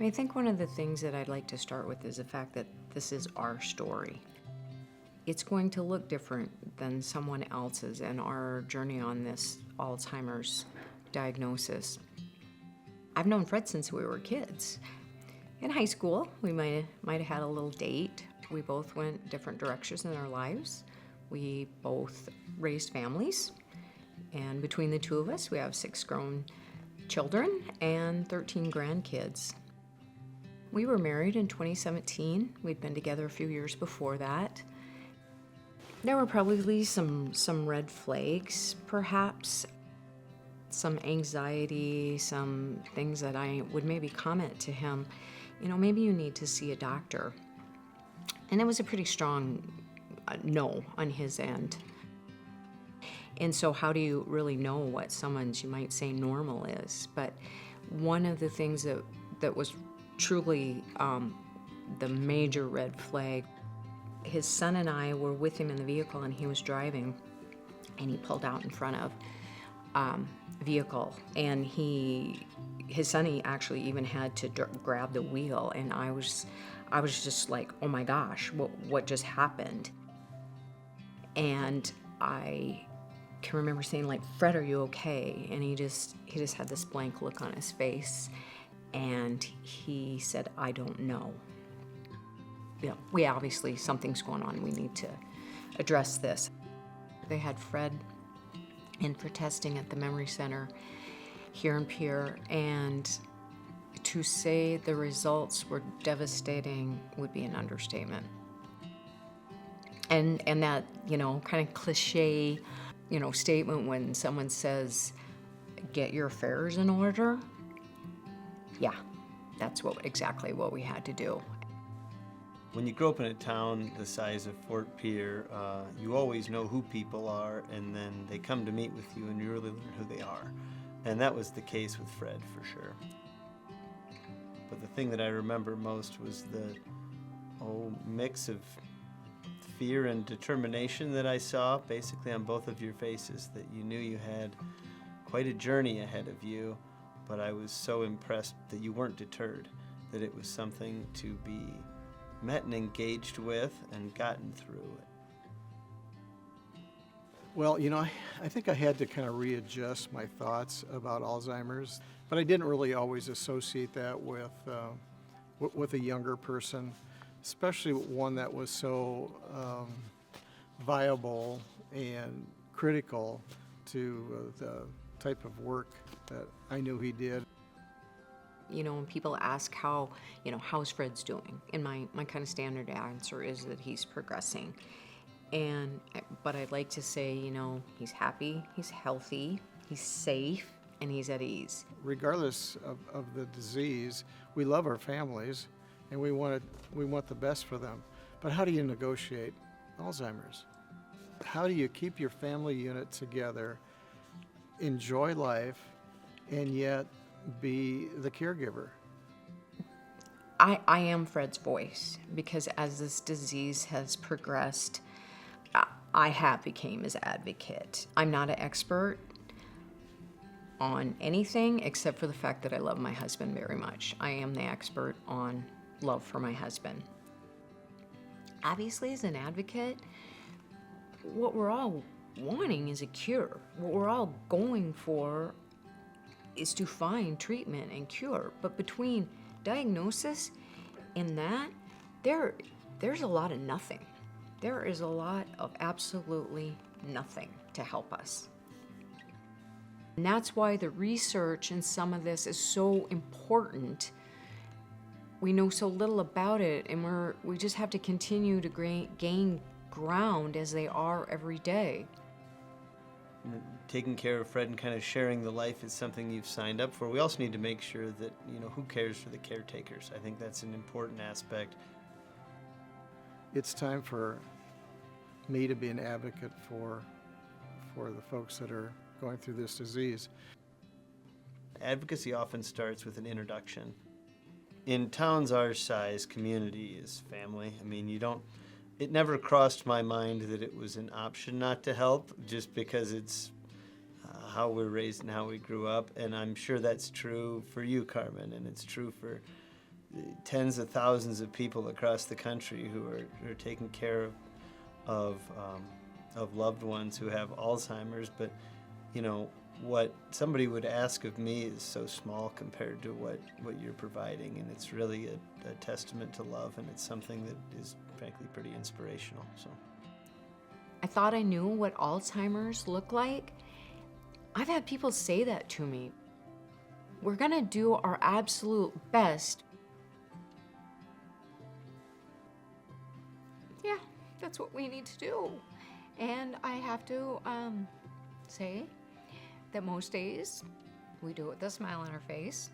I think one of the things that I'd like to start with is the fact that this is our story. It's going to look different than someone else's, and our journey on this Alzheimer's diagnosis. I've known Fred since we were kids. In high school, we might have had a little date. We both went different directions in our lives. We both raised families, and between the two of us, we have 6 grown children and 13 grandkids. We were married in 2017. We'd been together a few years before that. There were probably some red flags, perhaps, some anxiety, some things that I would maybe comment to him, maybe you need to see a doctor. And it was a pretty strong no on his end. And so how do you really know what someone's, you might say, normal is? But one of the things that was truly the major red flag, his son and I were with him in the vehicle, and he was driving, and he pulled out in front of a vehicle, and his son, he actually even had to grab the wheel, and I was just like, oh my gosh, what just happened? And I can remember saying, like, Fred, are you okay? And he just had this blank look on his face, and he said, I don't know. We obviously, something's going on. We need to address this. They had Fred in for testing at the Memory Center here in Pierre, and to say the results were devastating would be an understatement. And that, kind of cliche, statement when someone says, get your affairs in order. Yeah, that's exactly what we had to do. When you grow up in a town the size of Fort Pierre, you always know who people are, and then they come to meet with you and you really learn who they are. And that was the case with Fred, for sure. But the thing that I remember most was the mix of fear and determination that I saw basically on both of your faces, that you knew you had quite a journey ahead of you, but I was so impressed that you weren't deterred, that it was something to be met and engaged with and gotten through it. Well, I think I had to kind of readjust my thoughts about Alzheimer's, but I didn't really always associate that with a younger person, especially one that was so viable and critical to the type of work that I knew he did. When people ask how's Fred's doing? And my kind of standard answer is that he's progressing. But I'd like to say, he's happy, he's healthy, he's safe, and he's at ease. Regardless of the disease, we love our families, and we want the best for them. But how do you negotiate Alzheimer's? How do you keep your family unit together, enjoy life, and yet be the caregiver? I am Fred's voice, because as this disease has progressed, I have became his advocate. I'm not an expert on anything except for the fact that I love my husband very much. I am the expert on love for my husband. Obviously, as an advocate, what we're all wanting is a cure. What we're all going for is to find treatment and cure. But between diagnosis and that, there's a lot of nothing. There is a lot of absolutely nothing to help us. And that's why the research in some of this is so important. We know so little about it, and we just have to continue to gain ground as they are every day. Taking care of Fred and kind of sharing the life is something you've signed up for. We also need to make sure that, who cares for the caretakers? I think that's an important aspect. It's time for me to be an advocate for the folks that are going through this disease. Advocacy often starts with an introduction. In towns our size, community is family. It never crossed my mind that it was an option not to help, just because it's how we're raised and how we grew up. And I'm sure that's true for you, Carmen, and it's true for tens of thousands of people across the country who are taking care of loved ones who have Alzheimer's. But you know, what somebody would ask of me is so small compared to what you're providing, and it's really a testament to love, and it's something that is frankly pretty inspirational. So I thought I knew what Alzheimer's looked like. I've had people say that to me. We're gonna do our absolute best. Yeah, that's what we need to do. And I have to say that most days we do it with a smile on our face.